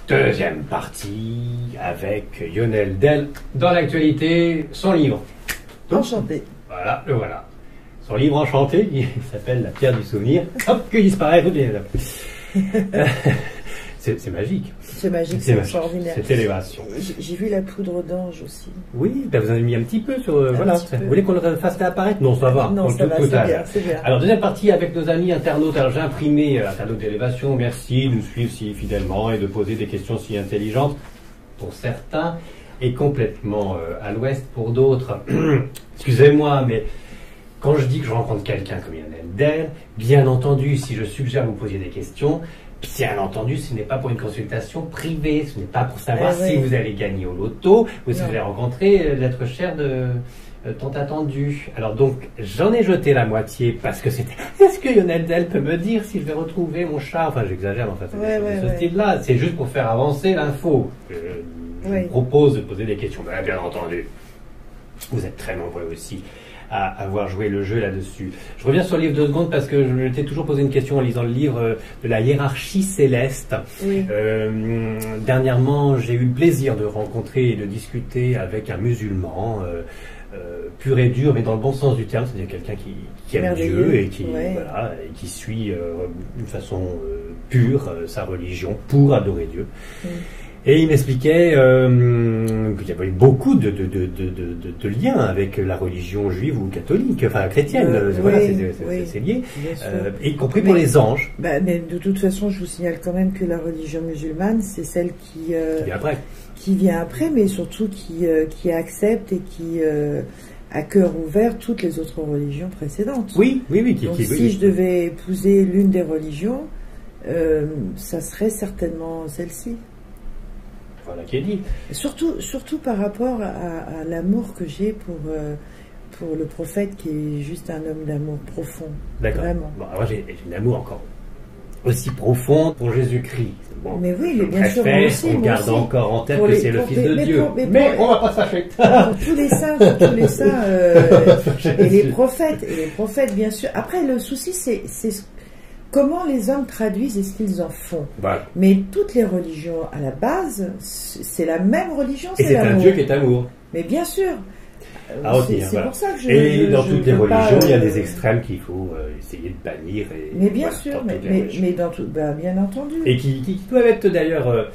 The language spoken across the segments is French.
Deuxième partie avec Lionel Del. Dans l'actualité, son livre. Enchanté. Voilà, le voilà. Son livre enchanté qui s'appelle La pierre du souvenir. Hop, que disparaît. C'est magique. C'est magique, c'est extraordinaire. C'est élévation. J'ai vu la poudre d'ange aussi. Oui, ben vous en avez mis un petit peu sur. Voilà. Peu. Vous voulez qu'on le fasse apparaître? Non, ça va. Non, ça va, c'est bien. Alors, deuxième partie avec nos amis internautes. Alors, j'ai imprimé internautes d'élévation. Merci de nous suivre si fidèlement et de poser des questions si intelligentes pour certains et complètement à l'ouest pour d'autres. Excusez-moi, mais quand je dis que je rencontre quelqu'un comme Lionel Del, bien entendu, si je suggère que vous posiez des questions, bien entendu, ce n'est pas pour une consultation privée, ce n'est pas pour savoir si vous allez gagner au loto ou si vous allez rencontrer l'être cher de tant attendu. Alors donc, j'en ai jeté la moitié parce que c'était « Est-ce que Lionel Del peut me dire si je vais retrouver mon chat ?» Enfin, j'exagère, en fait, c'est ce style-là. C'est juste pour faire avancer l'info. Je vous propose de poser des questions. Ben, bien entendu, vous êtes très nombreux aussi à avoir joué le jeu là-dessus. Je reviens sur le livre 2 secondes parce que je m'étais toujours posé une question en lisant le livre de la hiérarchie céleste. Oui. Dernièrement, j'ai eu le plaisir de rencontrer et de discuter avec un musulman pur et dur, mais dans le bon sens du terme, c'est-à-dire quelqu'un qui aime Dieu et qui, voilà, et qui suit d'une façon pure sa religion pour adorer Dieu. Et il m'expliquait qu'il y avait beaucoup de liens avec la religion juive ou catholique, enfin chrétienne, voilà, c'est lié, y compris pour les anges. Mais de toute façon, je vous signale quand même que la religion musulmane, c'est celle qui vient après. Qui vient après, mais surtout qui accepte et qui à cœur ouvert toutes les autres religions précédentes. Oui. Donc, si je devais épouser l'une des religions, ça serait certainement celle-ci. Voilà qui est dit. Surtout par rapport à l'amour que j'ai pour le prophète qui est juste un homme d'amour profond. D'accord. Vraiment. Bon, moi j'ai un amour encore aussi profond pour Jésus-Christ. Bon, mais oui, mais bien sûr, on garde encore en tête que c'est le Fils de Dieu. Mais on va pas se fâcher. Pour tous les saints, et les prophètes, bien sûr. Après, le souci, c'est comment les hommes traduisent et ce qu'ils en font. Voilà. Mais toutes les religions, à la base, c'est la même religion, c'est l'amour. Et c'est un Dieu qui est amour. Mais bien sûr. C'est pour ça que Et dans toutes les religions, il y a des extrêmes qu'il faut essayer de bannir. Mais bien sûr, mais dans tout, bien entendu. Et qui doivent être d'ailleurs...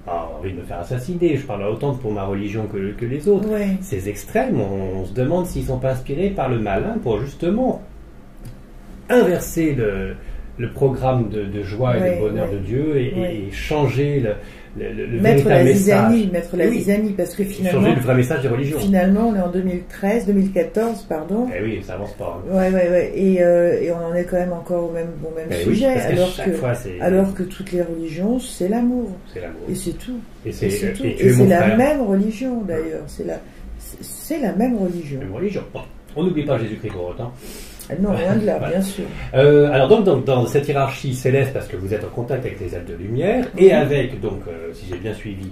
pas envie de me faire assassiner, je parle autant pour ma religion que les autres. Ouais. Ces extrêmes, on se demande s'ils ne sont pas inspirés par le malin pour justement inverser le programme de joie et de bonheur de Dieu et changer le mettre véritable message. Mettre la zizanie, parce que finalement... Changer le vrai message des religions. Finalement, on est en 2014, pardon. Eh oui, ça avance pas. Hein. Ouais. Et on en est quand même encore au même sujet, alors que toutes les religions, c'est l'amour. C'est l'amour. Et c'est tout. Et c'est la même religion, d'ailleurs. C'est la même religion. Même religion. Bon, on n'oublie pas Jésus-Christ pour autant. Non, loin de là, bien sûr. Alors donc dans cette hiérarchie céleste, parce que vous êtes en contact avec les êtres de lumière, et avec, donc, si j'ai bien suivi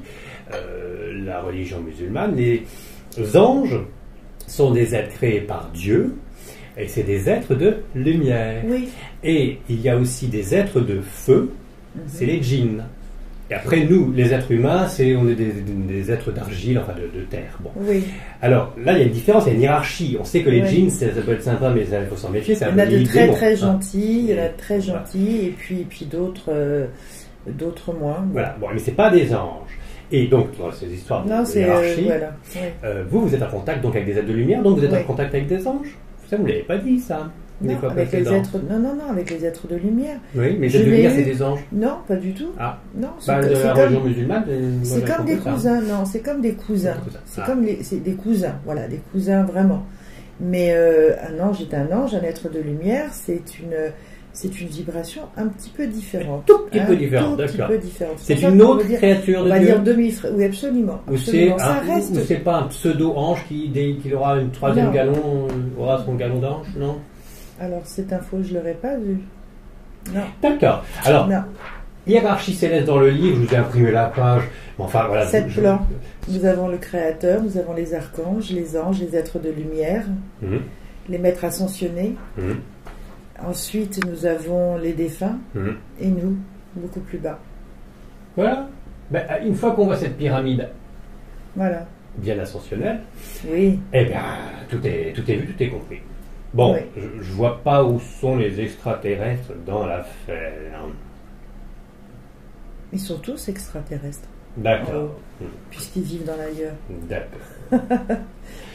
la religion musulmane, les anges sont des êtres créés par Dieu, et c'est des êtres de lumière. Oui. Et il y a aussi des êtres de feu, c'est les djinns. Et après, nous, les êtres humains, on est des êtres d'argile, enfin de terre. Bon. Oui. Alors, là, il y a une différence, il y a une hiérarchie. On sait que les djinns, ça peut être sympa, mais il faut s'en méfier. Il y en a de très gentils, il y en a de très gentils, et puis d'autres moins. Voilà, bon, mais c'est pas des anges. Et donc, dans ces histoires de hiérarchie, vous êtes en contact donc avec des êtres de lumière, donc vous êtes en contact avec des anges. Ça, vous ne l'avez pas dit, ça. Non, avec les êtres, avec les êtres de lumière. Oui, mais les êtres de lumière, c'est des anges. Non, pas du tout. Ah. Non, c'est la religion musulmane. C'est comme des cousins. Non, c'est comme des cousins. C'est des cousins. Voilà, des cousins vraiment. Mais un ange est un ange, un être de lumière, c'est une vibration un petit peu différente. Tout petit peu différente, d'accord. C'est une autre créature de Dieu. On va dire demi-frère. Oui, absolument. Ou c'est pas un pseudo-ange qui aura une troisième galon, aura son galon d'ange, non? Alors, cette info, je ne l'aurais pas vue. Non. D'accord. Alors, hiérarchie céleste dans le livre, je vous ai imprimé la page. Enfin, voilà. 7 plans. Nous avons le Créateur, nous avons les archanges, les anges, les êtres de lumière, les maîtres ascensionnés. Ensuite, nous avons les défunts et nous, beaucoup plus bas. Voilà. Ben, une fois qu'on voit cette pyramide voilà. bien ascensionnelle, oui. Eh bien, tout est vu, tout est compris. Bon, oui. Je vois pas où sont les extraterrestres dans l'affaire. Ils sont tous extraterrestres. D'accord. Puisqu'ils vivent dans l'ailleurs. D'accord.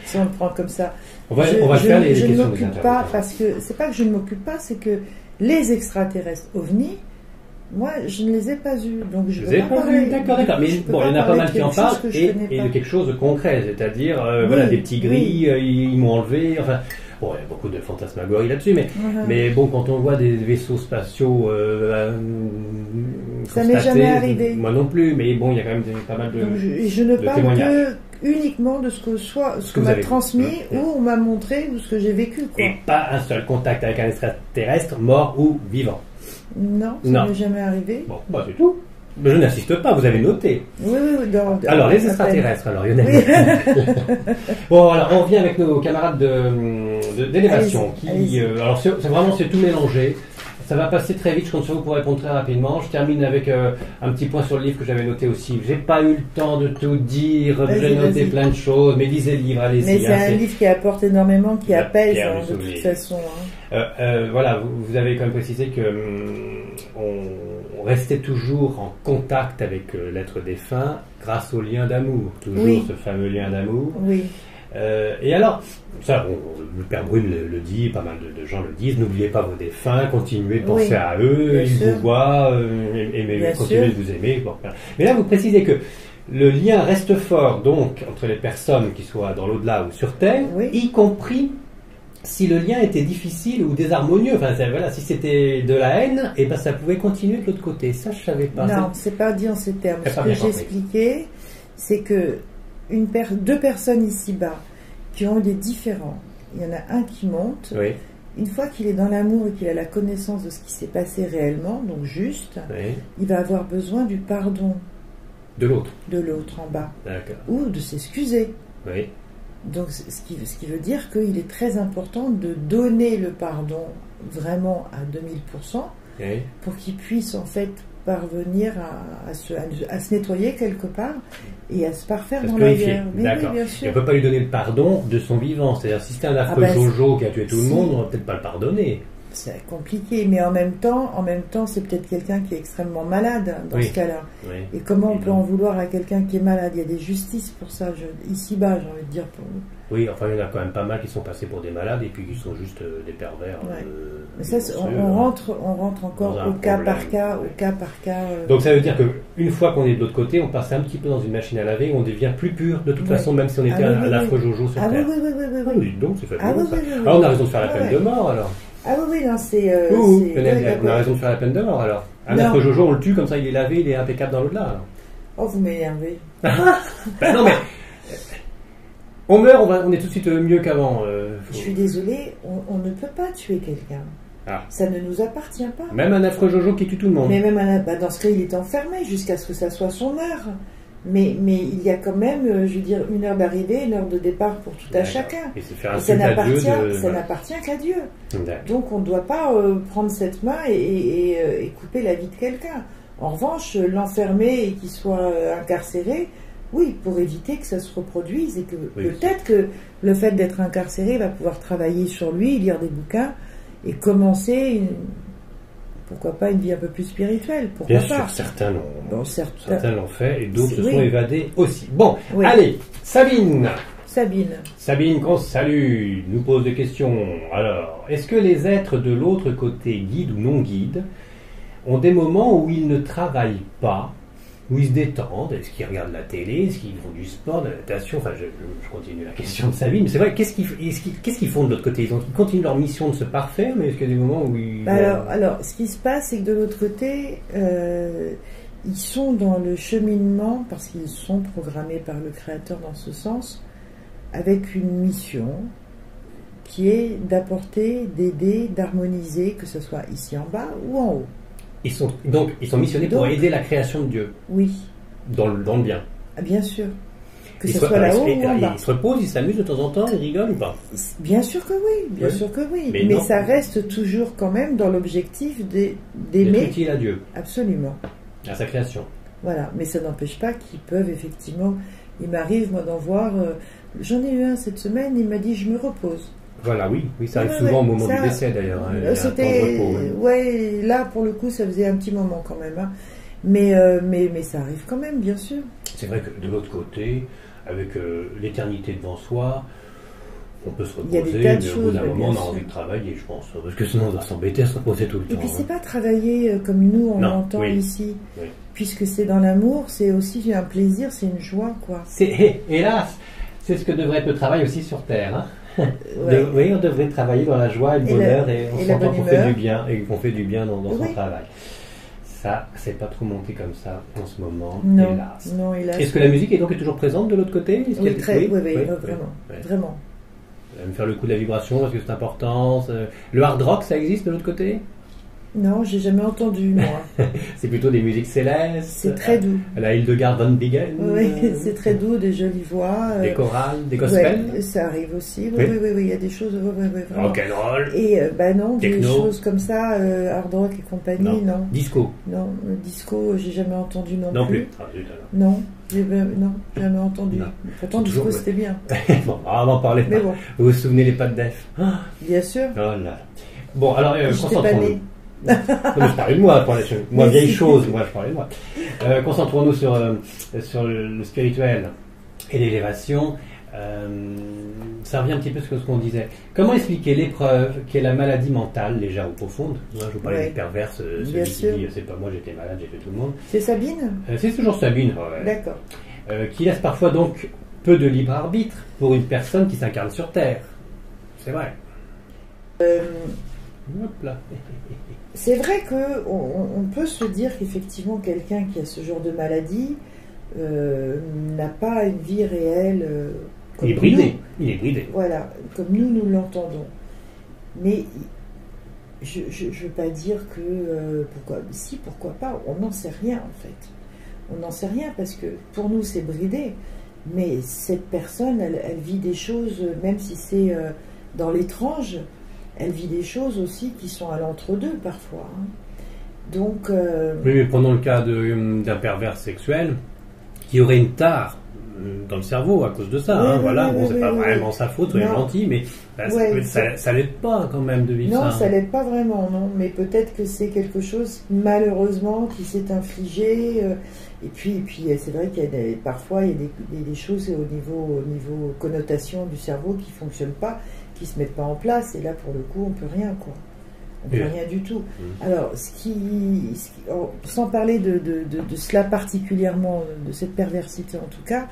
Si on le prend comme ça. On va faire les questions. Je ne m'occupe pas, parce que c'est pas que je ne m'occupe pas, c'est que les extraterrestres ovnis, moi, je ne les ai pas eus. Donc je ne peux pas parler. D'accord. Mais bon, il y en a pas mal qui en parlent et de quelque chose de concret, c'est-à-dire, voilà, des petits gris, ils m'ont enlevé, enfin. Bon, il y a beaucoup de fantasmagories là-dessus, mais bon, quand on voit des vaisseaux spatiaux ça m'est jamais arrivé. Moi non plus, mais bon, il y a quand même pas mal de je ne parle uniquement de ce que m'a transmis ou on m'a montré ou ce que j'ai vécu. Quoi. Et pas un seul contact avec un extraterrestre, mort ou vivant. Non, ça m'est jamais arrivé. Bon, bah c'est tout. Mais je n'insiste pas, vous avez noté. Oui. Alors, les extraterrestres, alors, Lionel. Oui. Bon, alors, on revient avec nos camarades d'élévation. Alors, c'est tout mélangé. Ça va passer très vite, je compte sur vous pour répondre très rapidement. Je termine avec un petit point sur le livre que j'avais noté aussi. J'ai pas eu le temps de tout dire, j'ai noté plein de choses, mais lisez le livre, allez-y. Mais c'est un livre qui apporte énormément, qui apaise de toute façon. Voilà, vous avez quand même précisé que on restait toujours en contact avec l'être défunt grâce au lien d'amour, toujours ce fameux lien d'amour. Oui. Et alors, ça, le Père Brune le dit, pas mal de gens le disent, n'oubliez pas vos défunts, continuez de penser à eux, ils vous voient, continuez de vous aimer. Bon, mais là, vous précisez que le lien reste fort, donc, entre les personnes qui soient dans l'au-delà ou sur Terre, y compris si le lien était difficile ou désharmonieux. Enfin, voilà, si c'était de la haine, et ben ça pouvait continuer de l'autre côté. Ça, je savais pas. Non, c'est pas dit en ces termes. Ce que j'ai expliqué, c'est que deux personnes ici-bas qui ont eu des différends, il y en a un qui monte, une fois qu'il est dans l'amour et qu'il a la connaissance de ce qui s'est passé réellement, donc juste, il va avoir besoin du pardon de l'autre en bas, ou de s'excuser. Donc ce qui veut dire qu'il est très important de donner le pardon vraiment à 2000% pour qu'il puisse en fait parvenir à se nettoyer quelque part et à se parfaire dans l'ailleurs. D'accord. Oui, on ne peut pas lui donner le pardon de son vivant. C'est-à-dire, si c'était un affreux Jojo qui a tué tout le monde, on ne va peut-être pas le pardonner. C'est compliqué, mais en même temps, c'est peut-être quelqu'un qui est extrêmement malade dans ce cas-là. Et comment on peut en vouloir à quelqu'un qui est malade? Il y a des justices pour ça, ici-bas, j'ai envie de dire. Oui, enfin, il y en a quand même pas mal qui sont passés pour des malades et puis qui sont juste des pervers. Mais ça, on rentre encore au cas par cas, Donc ça veut dire qu'une fois qu'on est de l'autre côté, on passe un petit peu dans une machine à laver, on devient plus pur de toute façon, même si on était un affreux Jojo sur Terre. Oui, donc c'est fabuleux. Alors on a raison de faire la peine de mort alors. Non, c'est... on a raison de faire la peine de mort alors. Un affreux Jojo, on le tue, comme ça il est lavé, il est impeccable dans l'au-delà. Oh, vous m'énervez. Non mais... On meurt, on est tout de suite mieux qu'avant. Je suis désolée, on ne peut pas tuer quelqu'un. Ça ne nous appartient pas. Même un affreux Jojo qui tue tout le monde. Mais même dans ce cas, il est enfermé jusqu'à ce que ça soit son heure. Mais il y a quand même, je veux dire, une heure d'arrivée, une heure de départ pour tout à chacun. Et ça n'appartient qu'à Dieu. Donc on ne doit pas prendre cette main et couper la vie de quelqu'un. En revanche, l'enfermer et qu'il soit incarcéré, oui, pour éviter que ça se reproduise et que peut-être que le fait d'être incarcéré va pouvoir travailler sur lui, lire des bouquins et commencer pourquoi pas une vie un peu plus spirituelle. Pourquoi Bien pas. sûr, certains l'ont fait et d'autres se sont évadés aussi. Bon, oui. Allez, Sabine, qu'on salue, nous pose des questions. Alors, est-ce que les êtres de l'autre côté, guides ou non guides, ont des moments où ils ne travaillent pas, où ils se détendent? Est-ce qu'ils regardent la télé? Est-ce qu'ils font du sport, de la natation? Enfin, je continue la question de Sabine. Mais c'est vrai, qu'est-ce qu'ils font de l'autre côté? Ils continuent leur mission de se parfaire, mais est-ce qu'il y a des moments où ils... Alors, ce qui se passe, c'est que de l'autre côté, ils sont dans le cheminement, parce qu'ils sont programmés par le Créateur dans ce sens, avec une mission qui est d'apporter, d'aider, d'harmoniser, que ce soit ici en bas ou en haut. Ils sont missionnés pour aider la création de Dieu. Oui. Dans le bien. Bien sûr. Que ce soit là-haut ou en bas. Ils se reposent, ils s'amusent de temps en temps, ils rigolent ou pas? Bien sûr que oui, sûr que oui. Mais ça reste toujours quand même dans l'objectif d'aimer. D'être utile à Dieu. Absolument. À sa création. Voilà, mais ça n'empêche pas qu'ils peuvent effectivement. Il m'arrive moi d'en voir. J'en ai eu un cette semaine. Il m'a dit je me repose. Voilà, oui, ça arrive souvent au moment du décès d'ailleurs. Hein, c'était, ouais, là pour le coup, ça faisait un petit moment quand même. Hein. Mais ça arrive quand même, bien sûr. C'est vrai que de l'autre côté, avec l'éternité devant soi, on peut se reposer, mais au bout d'un moment, on a envie de travailler, je pense. Parce que sinon, on va s'embêter à se reposer tout le temps. Et puis, c'est pas travailler comme nous, on l'entend ici. Oui. Puisque c'est dans l'amour, c'est aussi un plaisir, c'est une joie, quoi. Hélas, c'est ce que devrait être le travail aussi sur Terre. Hein. Oui, on devrait travailler dans la joie et le bonheur et on s'entend qu'on fait du bien et qu'on fait du bien dans son travail. Ça, c'est pas trop monté comme ça en ce moment, non, hélas. Non, hélas. Est-ce que la musique est donc toujours présente de l'autre côté? Oui, vraiment. Me faire le coup de la vibration parce que c'est important. Le hard rock, ça existe de l'autre côté? Non, j'ai jamais entendu, moi. C'est plutôt des musiques célestes. C'est très doux. La Hildegard von Bingen. Oui, c'est très doux, des jolies voix. Des chorales, des gospels. Ouais, ça arrive aussi. Oui, il y a des choses. Rock'n'roll. Et non, techno. Des choses comme ça, hard rock et compagnie, non. Disco. Non, disco, j'ai jamais entendu non plus. Ah, non, jamais entendu. Non. Pourtant, disco, c'était bien. Bon, on va en parler. Mais bon. Vous vous souvenez les pas de Def? Bien sûr. Oh là. Bon, alors, concentrons-nous. Non, mais je parlais de moi, vieille chose, moi je parlais de moi. Concentrons-nous sur le spirituel et l'élévation. Ça revient un petit peu sur ce qu'on disait. Comment expliquer l'épreuve qui est la maladie mentale, légère ou profonde? Moi, je vous parlais des perverses, celui qui dit c'est pas moi, j'étais malade, j'ai fait tout le monde. C'est Sabine? C'est toujours Sabine, D'accord. Qui laisse parfois donc peu de libre arbitre pour une personne qui s'incarne sur Terre. C'est vrai. Hop là. C'est vrai qu'on peut se dire qu'effectivement quelqu'un qui a ce genre de maladie n'a pas une vie réelle. Il est bridé. Voilà, comme nous l'entendons. Mais je ne veux pas dire que pourquoi pas, on n'en sait rien en fait. On n'en sait rien parce que pour nous c'est bridé, mais cette personne elle vit des choses, même si c'est dans l'étrange. Elle vit des choses aussi qui sont à l'entre-deux parfois. Hein. Donc. Oui, mais prenons le cas d'un pervers sexuel qui aurait une tare dans le cerveau à cause de ça. Oui, hein, oui, voilà, oui, bon, c'est pas vraiment sa faute, soyez gentil, mais ça l'aide pas quand même de vivre ça. Non, ça l'aide pas vraiment, non. Mais peut-être que c'est quelque chose malheureusement qui s'est infligé. Et puis c'est vrai qu'il y a parfois il y a des choses au niveau connotation du cerveau qui fonctionnent pas, qui se mettent pas en place, et là pour le coup on peut rien, quoi. On peut rien du tout. Alors sans parler de cela particulièrement, de cette perversité en tout cas,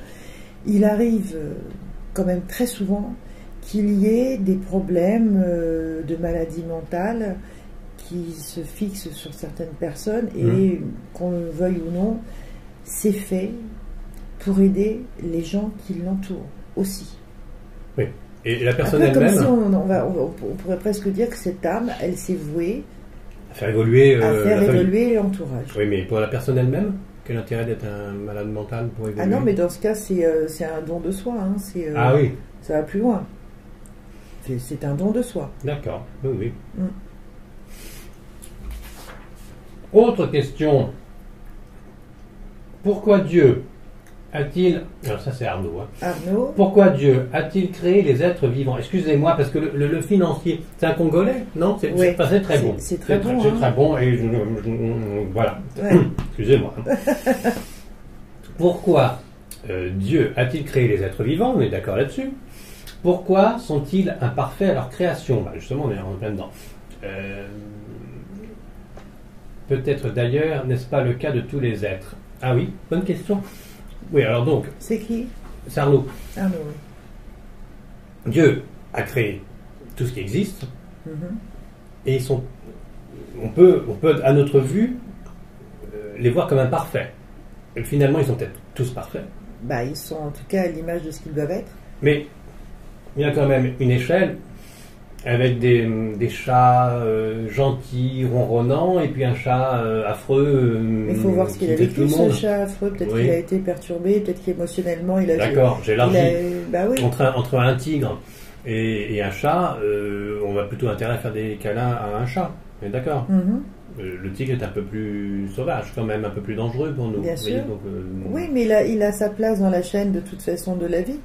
il arrive quand même très souvent qu'il y ait des problèmes de maladie mentale qui se fixent sur certaines personnes, et qu'on le veuille ou non, c'est fait pour aider les gens qui l'entourent aussi. Oui. Et la personne elle-même, elle-même, si on pourrait presque dire que cette âme, elle s'est vouée à faire évoluer l'entourage. Oui, mais pour la personne elle-même, quel intérêt d'être un malade mental pour évoluer? Ah non, mais dans ce cas, c'est un don de soi. Hein, ah oui. Ça va plus loin. C'est un don de soi. D'accord, oui. Autre question. Pourquoi Dieu a-t-il... Alors ça c'est Arnaud. Hein. Arnaud. Pourquoi Dieu a-t-il créé les êtres vivants? Excusez-moi, parce que le financier, c'est un Congolais, non? C'est très bon. C'est très bon. C'est très bon et voilà. Ouais. Excusez-moi. Pourquoi Dieu a-t-il créé les êtres vivants? On est d'accord là-dessus. Pourquoi sont-ils imparfaits à leur création? Justement, on est en plein dedans. Peut-être d'ailleurs, n'est-ce pas le cas de tous les êtres? Ah oui, bonne question. Oui, alors donc... C'est qui? C'est Arnaud. Arnaud, oui. Dieu a créé tout ce qui existe, et on peut, à notre vue, les voir comme imparfaits. Et finalement, ils sont peut-être tous parfaits. Ils sont en tout cas à l'image de ce qu'ils doivent être. Mais il y a quand même une échelle avec des chats gentils, ronronnants, et puis un chat affreux. Il faut voir ce qu'il a vécu, ce chat affreux. Peut-être qu'il a été perturbé, peut-être qu'émotionnellement il a... D'accord, j'élargis. Oui. Entre un tigre et un chat, on a plutôt intérêt à faire des câlins à un chat. On est d'accord? Le tigre est un peu plus sauvage, quand même, un peu plus dangereux pour nous. Bien sûr. Donc, oui, mais il a sa place dans la chaîne de toute façon de la vie.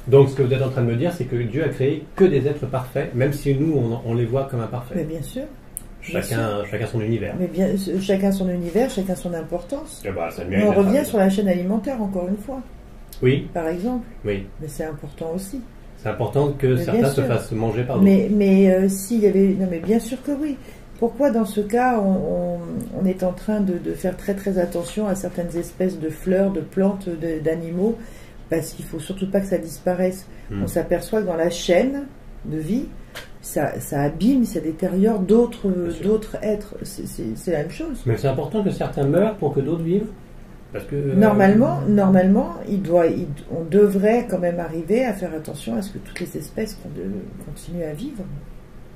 Donc, ce que vous êtes en train de me dire, c'est que Dieu a créé que des êtres parfaits, même si nous, on les voit comme imparfaits. Mais bien sûr. Chacun son univers. Mais bien, chacun son univers, chacun son importance. Bah, ça on revient sur la chaîne alimentaire, encore une fois. Oui. Par exemple. Oui. Mais c'est important aussi. C'est important que certains se fassent manger par d'autres. Mais s'il y avait... Non, mais bien sûr que oui. Pourquoi dans ce cas, on est en train de faire très très attention à certaines espèces de fleurs, de plantes, d'animaux, parce qu'il ne faut surtout pas que ça disparaisse. On s'aperçoit que dans la chaîne de vie, ça abîme, ça détériore d'autres êtres. C'est la même chose. Mais c'est important que certains meurent pour que d'autres vivent. Parce que, normalement, on devrait quand même arriver à faire attention à ce que toutes les espèces continuent à vivre.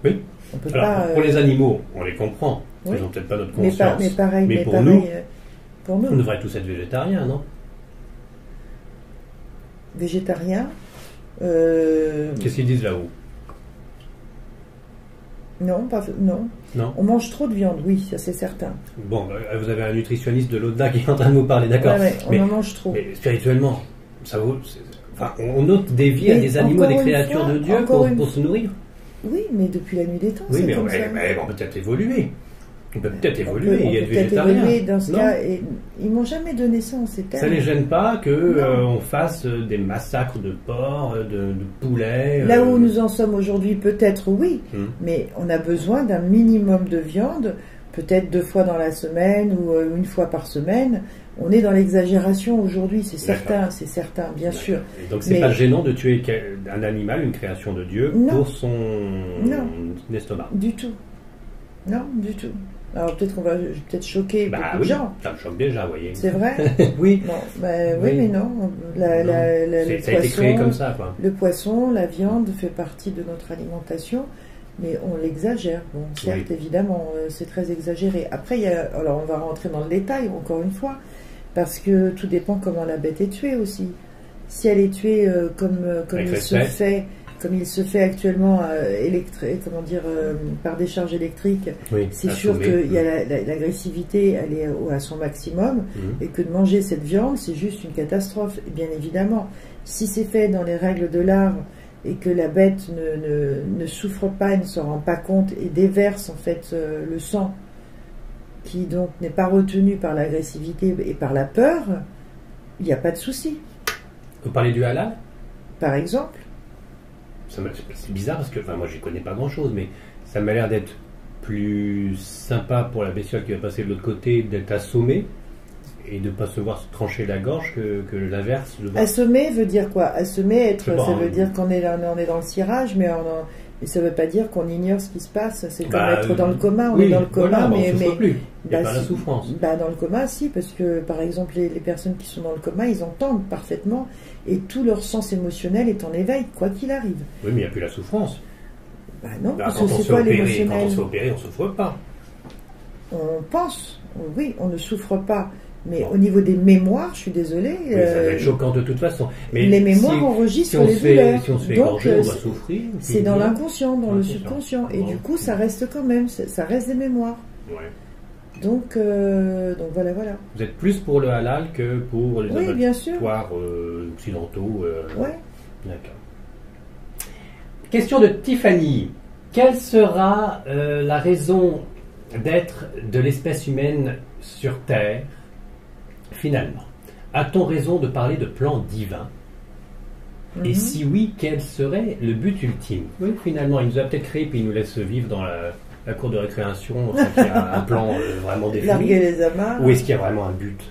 Oui. On peut alors, pas, pour les animaux, on les comprend. Oui. Ils n'ont peut-être pas notre conscience. Mais pareil, pour nous, on devrait tous être végétariens, non? Végétariens. Qu'est-ce qu'ils disent là-haut? Non, non. On mange trop de viande, oui, ça c'est certain. Bon, vous avez un nutritionniste de l'au-delà qui est en train de vous parler, d'accord. Ouais, on en mange trop. Mais spirituellement, ça vaut. Enfin, on ôte des vies à des animaux, des créatures de Dieu pour se nourrir. Oui, mais depuis la nuit des temps, oui, c'est comme ça. Mais on peut peut-être évoluer. On peut peut-être évoluer et être végétarien. Évoluer dans ce cas, et ils m'ont jamais donné ça en ces termes. Ça ne les gêne pas qu'on fasse des massacres de porcs, de poulets. Là où nous en sommes aujourd'hui, peut-être oui, mais on a besoin d'un minimum de viande, peut-être 2 fois dans la semaine ou 1 fois par semaine. On est dans l'exagération aujourd'hui, c'est certain, bien sûr. Et donc c'est pas gênant de tuer un animal, une création de Dieu, pour son estomac. Du tout. Non, du tout. Alors peut-être qu'on va choquer beaucoup de gens. Ça me choque déjà, vous voyez. C'est vrai. Oui. Bon, oui, mais non. Ça a été créé comme ça, quoi. Le poisson, la viande fait partie de notre alimentation, mais on l'exagère. Bon, certes, évidemment, c'est très exagéré. Après, alors on va rentrer dans le détail, encore une fois, parce que tout dépend comment la bête est tuée aussi. Si elle est tuée comme il se fait actuellement par décharge électrique, c'est sûr qu'il y a l'agressivité, elle est à son maximum, et que de manger cette viande, c'est juste une catastrophe. Et bien évidemment, si c'est fait dans les règles de l'art et que la bête ne souffre pas, ne se rend pas compte et déverse en fait le sang qui donc n'est pas retenu par l'agressivité et par la peur, il n'y a pas de souci. Vous parlez du halal ? Par exemple. C'est bizarre parce que, moi je ne connais pas grand chose, mais ça m'a l'air d'être plus sympa pour la bestiole qui va passer de l'autre côté, d'être assommée et de ne pas se voir trancher la gorge que l'inverse. Assommer veut dire quoi? Assommer, ça veut dire qu'on est dans le cirage, mais ça ne veut pas dire qu'on ignore ce qui se passe. C'est comme être dans le coma, on est dans le coma, mais on ne souffre plus. Il n'y a pas la souffrance. Dans le coma, si, parce que par exemple, les personnes qui sont dans le coma, ils entendent parfaitement et tout leur sens émotionnel est en éveil, quoi qu'il arrive. Oui, mais il n'y a plus la souffrance. Non, parce que c'est quoi l'émotionnel? Quand on se fait opérer, on ne souffre pas. On pense, oui, on ne souffre pas. Mais au niveau des mémoires, je suis désolée. Oui, ça va être choquant de toute façon. Mais les mémoires enregistrent les douleurs. Si on se fait égorger, on va souffrir. C'est dans l'inconscient, dans le subconscient. Et du coup, ça reste quand même, ça reste des mémoires. Ouais. Donc voilà. Vous êtes plus pour le halal que pour les abattoirs occidentaux. Ouais. D'accord. Question de Tiffany. Quelle sera la raison d'être de l'espèce humaine sur Terre, finalement? A-t-on raison de parler de plan divin? Et si oui, quel serait le but ultime? Oui, finalement, il nous a peut-être créé puis il nous laisse vivre dans la cour de récréation sans qu'il y a un plan vraiment défini. Larguer les amarres. Ou est-ce qu'il y a vraiment un but?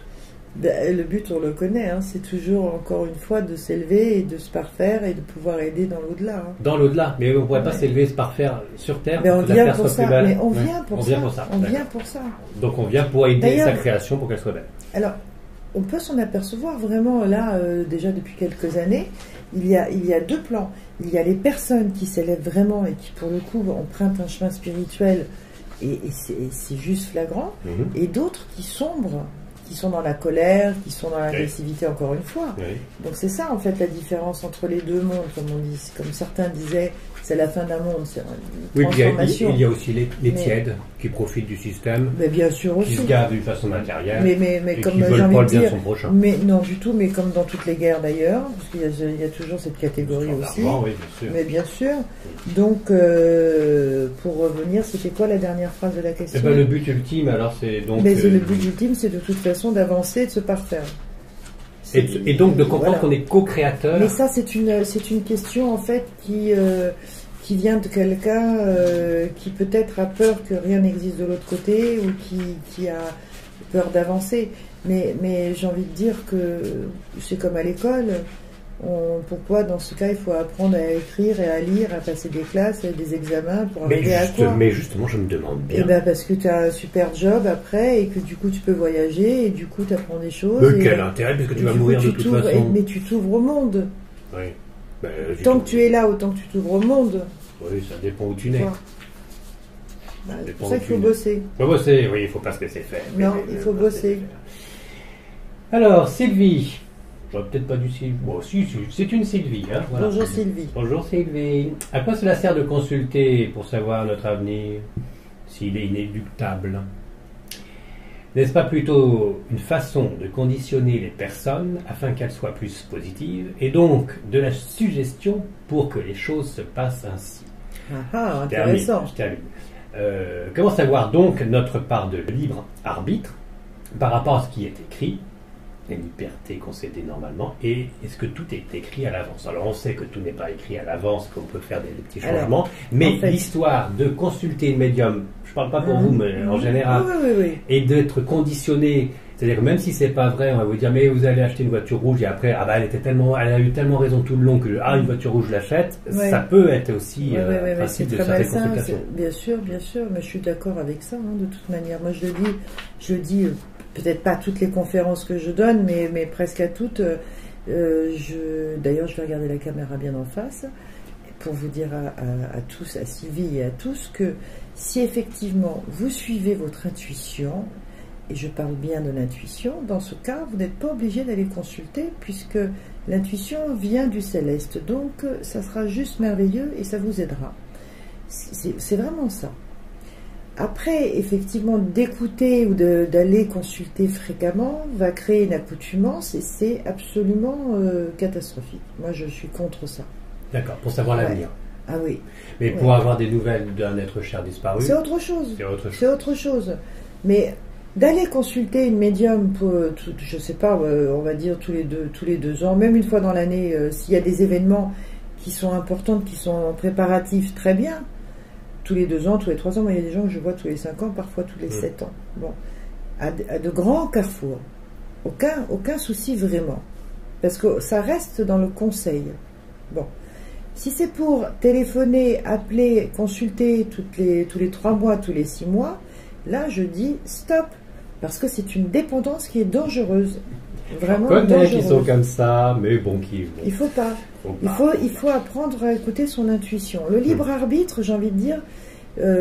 Le but, on le connaît, c'est toujours, encore une fois, de s'élever et de se parfaire et de pouvoir aider dans l'au-delà. Dans l'au-delà, mais on ne pourrait pas s'élever et se parfaire sur Terre pour que la Terre soit ça. plus belle. Mais on vient pour ça. On vient pour ça. Donc on vient pour aider sa création pour qu'elle soit belle. Alors, on peut s'en apercevoir vraiment là, déjà depuis quelques années. Il y a 2 plans. Il y a les personnes qui s'élèvent vraiment et qui, pour le coup, empruntent un chemin spirituel et c'est juste flagrant. Et d'autres qui sombrent, qui sont dans la colère, qui sont dans l'agressivité, encore une fois. Donc c'est ça, en fait, la différence entre les 2 mondes, comme certains disaient, c'est la fin d'un monde, c'est une transformation. Il y a aussi les tièdes qui profitent du système, mais bien sûr aussi, qui se gavent d'une façon matérielle, mais et comme qui veulent pas le bien de son prochain. Mais non du tout, mais comme dans toutes les guerres d'ailleurs, parce qu'il y a toujours cette catégorie aussi. Oui, bien sûr. Mais bien sûr. Donc, pour revenir, c'était quoi la dernière phrase de la question? Le but ultime, alors c'est donc. Mais le but ultime, c'est de toute façon d'avancer, de se parfaire. Et donc de comprendre qu'on est co-créateur. Mais ça, c'est une question en fait qui vient de quelqu'un qui peut-être a peur que rien n'existe de l'autre côté ou qui a peur d'avancer. Mais j'ai envie de dire que c'est comme à l'école. Pourquoi dans ce cas il faut apprendre à écrire et à lire, à passer des classes et des examens pour arriver à quoi? Mais justement, je me demande bien. Et ben parce que tu as un super job après et que du coup tu peux voyager et du coup tu apprends des choses. Mais quel intérêt, parce que tu vas mourir de toute façon. Mais tu t'ouvres au monde. Oui. Tant que tu es là, autant que tu t'ouvres au monde. Oui, ça dépend où tu nais. C'est pour ça qu'il faut bosser. Il faut bosser, oui, il ne faut pas se laisser faire. Non, il faut bosser. Alors, Sylvie. J'aurais peut-être pas dû Sylvie. Bon, si, c'est une Sylvie. Hein, voilà. Bonjour Sylvie. Bonjour Sylvie. À quoi cela sert de consulter pour savoir notre avenir, s'il est inéluctable? N'est-ce pas plutôt une façon de conditionner les personnes afin qu'elles soient plus positives et donc de la suggestion pour que les choses se passent ainsi? Ah, intéressant. Je termine. Comment savoir donc notre part de libre arbitre par rapport à ce qui est écrit? La liberté concédée normalement, et est-ce que tout est écrit à l'avance? Alors on sait que tout n'est pas écrit à l'avance, qu'on peut faire des petits changements, mais en fait, l'histoire de consulter le médium, je ne parle pas pour vous, mais en général, oui. Et d'être conditionné, c'est-à-dire que même si c'est pas vrai, on va vous dire mais vous allez acheter une voiture rouge et après elle a eu tellement raison tout le long que une voiture rouge je l'achète, ça peut être aussi principe de certaines consultations. Bien sûr, mais je suis d'accord avec ça de toute manière. Moi je le dis peut-être pas toutes les conférences que je donne, mais presque à toutes. D'ailleurs, je vais regarder la caméra bien en face pour vous dire à tous, à Sylvie et à tous, que si effectivement vous suivez votre intuition, et je parle bien de l'intuition, dans ce cas, vous n'êtes pas obligé d'aller consulter puisque l'intuition vient du céleste. Donc, ça sera juste merveilleux et ça vous aidera. C'est vraiment ça. Après, effectivement, d'écouter ou d'aller consulter fréquemment va créer une accoutumance et c'est absolument catastrophique. Moi, je suis contre ça. D'accord, pour savoir l'avenir. Ah oui. Mais pour avoir des nouvelles d'un être cher disparu... C'est autre chose. C'est autre chose. Mais d'aller consulter une médium, je ne sais pas, on va dire tous les deux ans, même une fois dans l'année, s'il y a des événements qui sont importants, qui sont préparatifs, très bien. Tous les 2 ans, tous les 3 ans, mais il y a des gens que je vois tous les 5 ans, parfois tous les 7 ans. Bon, à de grands carrefours. Aucun souci vraiment. Parce que ça reste dans le conseil. Bon. Si c'est pour téléphoner, appeler, consulter tous les 3 mois, tous les 6 mois, là je dis stop. Parce que c'est une dépendance qui est dangereuse. Vraiment dangereuse. Qui sont comme ça, mais bon, il faut pas. Il faut apprendre à écouter son intuition. Le libre arbitre, j'ai envie de dire,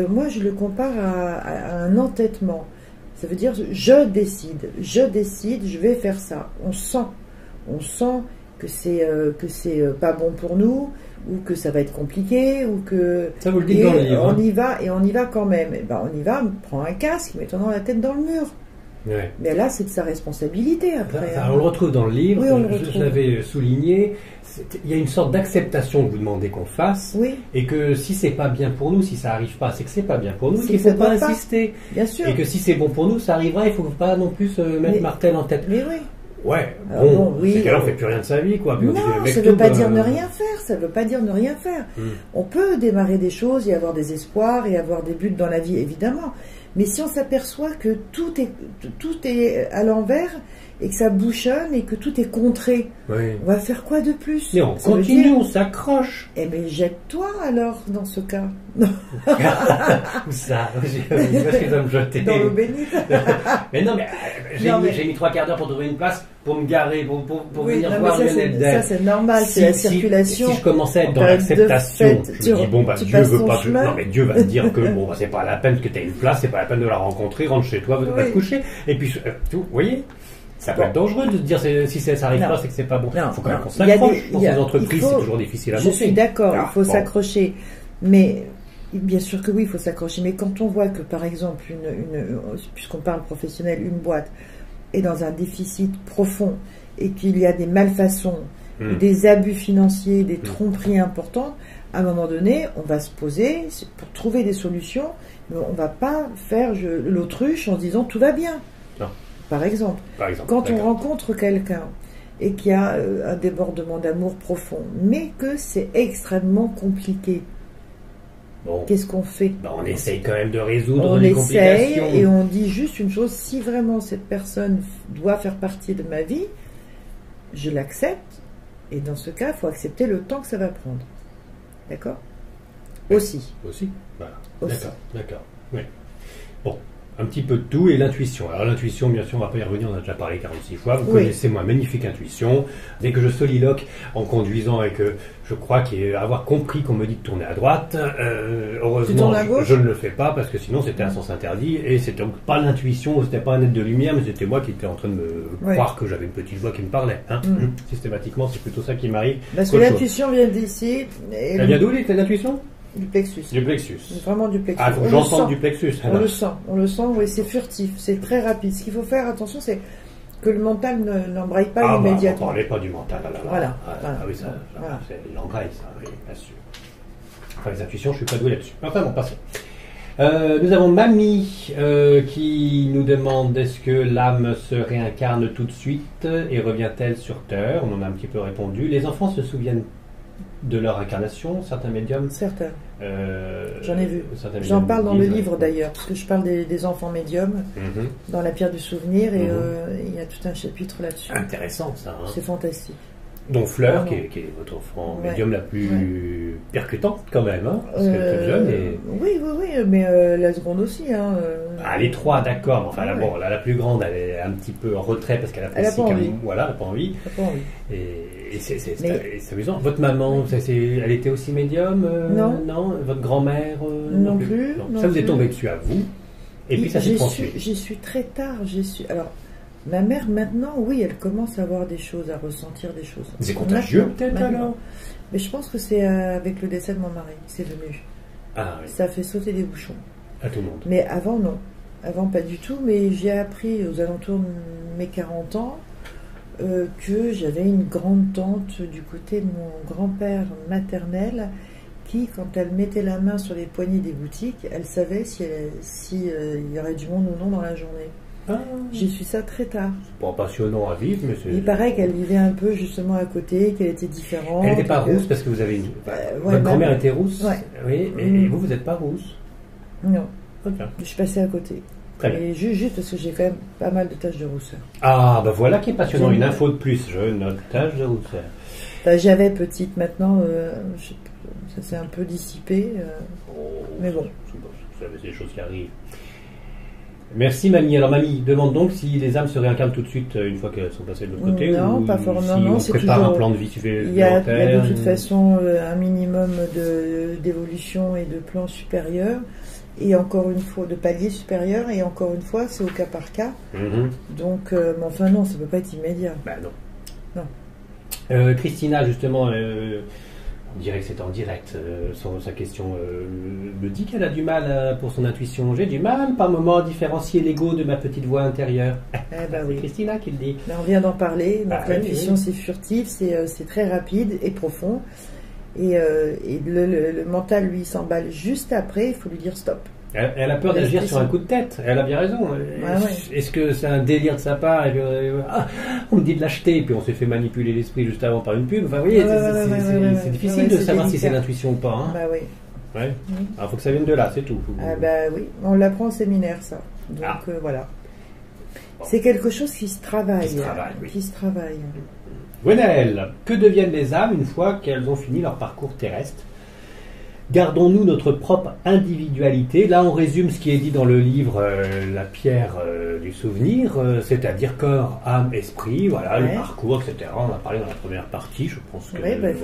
moi je le compare à un entêtement. Ça veut dire je décide, je vais faire ça. On sent que c'est pas bon pour nous, ou que ça va être compliqué, ou que ça vous le dit dans le livre. On y va quand même. Et ben on y va, on prend un casque, mettons la tête dans le mur. Ouais. Mais là, c'est de sa responsabilité après. On le retrouve dans le livre, oui, je l'avais souligné. Il y a une sorte d'acceptation que vous demandez qu'on fasse, et que si c'est pas bien pour nous, si ça arrive pas, c'est que c'est pas bien pour nous, qu'il ne faut pas insister. Bien sûr. Et que si c'est bon pour nous, ça arrivera, il ne faut pas non plus se mettre martel en tête. Mais oui. Ouais, bon, c'est qu'elle ne fait plus rien de sa vie, quoi. Non, ça ne veut pas dire ne rien faire, ça ne veut pas dire ne rien faire. On peut démarrer des choses et avoir des espoirs et avoir des buts dans la vie, évidemment. Mais si on s'aperçoit que tout est à l'envers et que ça bouchonne et que tout est contré, on va faire quoi de plus? Et on continue, on s'accroche. Eh bien, jette-toi alors, dans ce cas. Où ça? Parce qu'ils doivent me jeter. Dans l'eau bénite. Mais non, mais j'ai mis 3 quarts d'heure pour trouver une place, pour me garer, pour venir voir Lionel Del. Ça, c'est normal, c'est la circulation. Si je commençais à être dans l'acceptation, je me dis, bon, bah, Dieu veut pas. Non, mais Dieu va te dire que, bon, bah, c'est pas la peine que tu aies une place, c'est pas la peine de la rencontrer, rentre chez toi, va te coucher. Et puis, vous voyez? Ça peut être dangereux de se dire si ça n'arrive pas, c'est que c'est pas bon. Il faut quand même qu'on s'accroche. Dans ces entreprises, c'est toujours difficile à monter. Je suis d'accord, il faut s'accrocher. Mais bien sûr que oui, il faut s'accrocher. Mais quand on voit que, par exemple, puisqu'on parle professionnel, une boîte est dans un déficit profond et qu'il y a des malfaçons, des abus financiers, des tromperies importantes, à un moment donné, on va se poser pour trouver des solutions. Mais on ne va pas faire l'autruche en se disant tout va bien. Non. Par exemple, quand on rencontre quelqu'un et qu'il y a un débordement d'amour profond, mais que c'est extrêmement compliqué, qu'est-ce qu'on fait? On essaye quand même de résoudre les complications. On essaye et on dit juste une chose, si vraiment cette personne doit faire partie de ma vie, je l'accepte, et dans ce cas, il faut accepter le temps que ça va prendre. D'accord? Aussi, voilà. D'accord. Oui. Bon. Un petit peu de tout et l'intuition. Alors l'intuition, bien sûr, on ne va pas y revenir, on a déjà parlé 46 fois. Vous connaissez ma magnifique intuition. Dès que je soliloque en conduisant et que je crois avoir compris qu'on me dit de tourner à droite, heureusement, je ne le fais pas parce que sinon c'était un sens interdit et c'était donc pas l'intuition, c'était pas un être de lumière, mais c'était moi qui étais en train de me croire que j'avais une petite voix qui me parlait. Systématiquement, c'est plutôt ça qui m'arrive. Parce que l'intuition vient d'ici. Elle vient d'où l'intuition? Du plexus. Du plexus. Vraiment du plexus. Ah, faut que j'entende du plexus. On le sent, oui, c'est furtif, c'est très rapide. Ce qu'il faut faire, attention, c'est que le mental n'embraye pas immédiatement. On ne parlait pas du mental. Voilà. Oui, il embraye, ça, oui, bien sûr. Enfin, les intuitions, je ne suis pas doué là-dessus. Enfin, bon, passons. Nous avons Mamie qui nous demande est-ce que l'âme se réincarne tout de suite et revient-elle sur Terre? On en a un petit peu répondu. Les enfants se souviennent de leur incarnation, certains médiums. Certains. J'en ai vu. J'en parle dans le livre d'ailleurs, parce que je parle des enfants médiums dans La Pierre du Souvenir et il y a tout un chapitre là-dessus. Intéressant ça. C'est fantastique. Donc Fleur, qui est votre enfant médium la plus percutante quand même, parce qu'elle est toute jeune. Oui, mais la seconde aussi. Les trois, d'accord. Enfin, la plus grande, elle est un petit peu en retrait parce qu'elle a pas envie. Voilà, elle n'a pas envie. Et c'est amusant. Votre maman, elle était aussi médium? Non. Votre grand-mère? Non plus. Ça vous est tombé dessus à vous. Et puis ça s'est transmis. J'y suis très tard. Alors, ma mère, maintenant, oui, elle commence à voir des choses, à ressentir des choses. C'est contagieux, peut-être, alors? Mais je pense que c'est avec le décès de mon mari, c'est venu. Ah oui. Ça fait sauter des bouchons. À tout le monde. Mais avant, non. Avant, pas du tout. Mais j'ai appris aux alentours de mes 40 ans que j'avais une grande tante du côté de mon grand-père maternel qui, quand elle mettait la main sur les poignées des boutiques, elle savait si il y aurait du monde ou non dans la journée. J'ai su ça très tard. C'est pas passionnant à vivre, mais c'est... Il paraît qu'elle vivait un peu justement à côté, qu'elle était différente. Elle n'était pas rousse parce que vous avez votre grand-mère était rousse. Oui, et vous n'êtes pas rousse. Non. Okay. Je suis passée à côté. Très bien. Et juste parce que j'ai quand même pas mal de taches de rousseur. Ah, voilà qui est passionnant. Une info de plus. Je note taches de rousseur. J'avais petite, maintenant, ça s'est un peu dissipé. Mais bon. C'est des choses qui arrivent. Merci Mamie. Alors Mamie demande donc si les âmes se réincarnent tout de suite une fois qu'elles sont passées de l'autre côté. Non, pas forcément. Si on prépare un plan de vie supplémentaire. Il y a de toute façon un minimum d'évolution et de plan supérieur. Et encore une fois, de palier supérieur, et encore une fois, c'est au cas par cas. Donc, mais enfin non, ça ne peut pas être immédiat. Non. Christina, justement, on dirait que c'est en direct, sa question me dit qu'elle a du mal pour son intuition. J'ai du mal par moment à différencier l'ego de ma petite voix intérieure. Oui. Christina qui le dit. On vient d'en parler, donc l'intuition c'est furtif, c'est très rapide et profond. Et le mental, lui, s'emballe juste après, il faut lui dire stop. Elle a peur d'agir sur un coup de tête, elle a bien raison. Est-ce que c'est un délire de sa part on me dit de l'acheter, et puis on s'est fait manipuler l'esprit juste avant par une pub. Enfin, vous voyez, c'est difficile de savoir si c'est l'intuition ou pas. Alors, il faut que ça vienne de là, c'est tout. Oui, on l'apprend au séminaire, ça. Donc voilà. Bon. C'est quelque chose qui se travaille. Qui se travaille. Gwenaëlle, que deviennent les âmes une fois qu'elles ont fini leur parcours terrestre? Gardons-nous notre propre individualité? Là, on résume ce qui est dit dans le livre La Pierre du Souvenir, c'est-à-dire corps, âme, esprit, voilà, le parcours, etc. On en a parlé dans la première partie, je pense que... il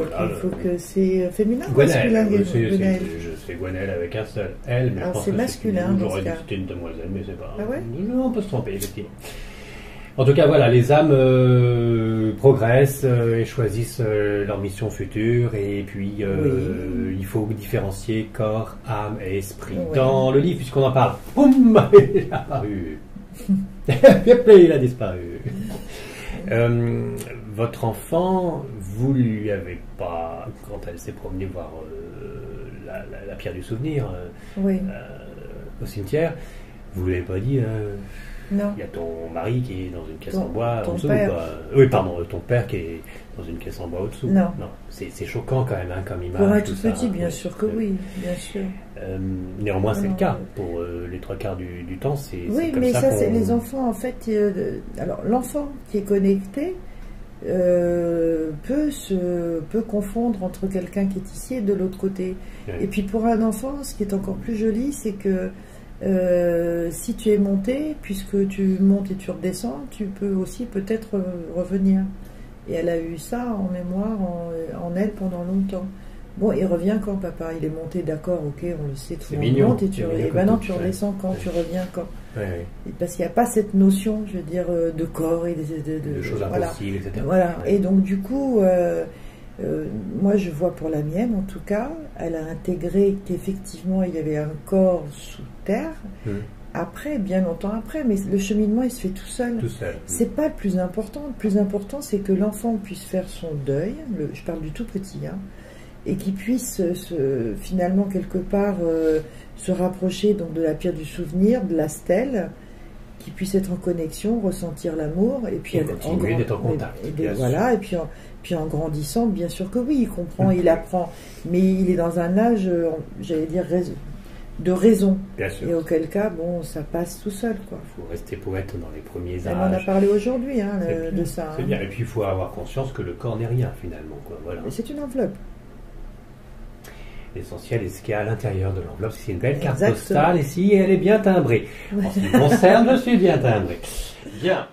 faut que c'est féminin ou masculin? Gwenaëlle. C'est Gwenaëlle avec un seul L, mais alors je pense c'est masculin. J'aurais dit que c'était une demoiselle, mais c'est pas... Ah ouais? Non, on peut se tromper, effectivement. En tout cas, voilà, les âmes progressent et choisissent leur mission future. Et puis, il faut différencier corps, âme et esprit. Dans le livre, puisqu'on en parle, boum, il est apparu. Il a disparu. Votre enfant, vous lui avez pas, quand elle s'est promenée voir la pierre du souvenir au cimetière, vous lui avez pas dit non. Il y a ton mari qui est dans une caisse en bois en dessous. Oui, pardon, ton père qui est dans une caisse en bois au-dessous. Non. C'est choquant quand même, hein, comme image. Pour un tout petit, bien sûr que oui, bien sûr. Néanmoins, c'est le cas. Pour les 3/4 du temps, c'est oui, comme mais ça, qu'on... c'est les enfants, en fait. Alors, l'enfant qui est connecté peut confondre entre quelqu'un qui est ici et de l'autre côté. Oui. Et puis, pour un enfant, ce qui est encore plus joli, c'est que si tu es monté, puisque tu montes et tu redescends, tu peux aussi peut-être revenir. Et elle a eu ça en mémoire en elle pendant longtemps. Bon, il revient quand, papa? Il est monté, d'accord, ok, on le sait, tout le monde monte, et maintenant tu redescends quand, tu reviens quand. Parce qu'il n'y a pas cette notion, je veux dire, de corps et de choses impossibles, etc. Voilà, et donc du coup, moi je vois pour la mienne, en tout cas, elle a intégré qu'effectivement il y avait un corps sous terre, après, bien longtemps après, mais le cheminement il se fait tout seul. C'est pas le plus important. Le plus important, c'est que l'enfant puisse faire son deuil, je parle du tout petit, hein, et qu'il puisse finalement quelque part se rapprocher donc de la pierre du souvenir, de la stèle, qu'il puisse être en connexion, ressentir l'amour, et puis continuer d'être en contact. Voilà, et puis en grandissant, bien sûr que oui, il comprend, il apprend, mais il est dans un âge, j'allais dire, de raison. Bien sûr. Et auquel cas, bon, ça passe tout seul, quoi. Il faut rester poète dans les premiers âges. On en a parlé aujourd'hui, hein, de ça. C'est bien. Et puis il faut avoir conscience que le corps n'est rien finalement, quoi. Voilà. C'est une enveloppe. L'essentiel est ce qu'il y a à l'intérieur de l'enveloppe. C'est une belle carte postale et si elle est bien timbrée. En ce qui me concerne, je suis bien timbré. Bien.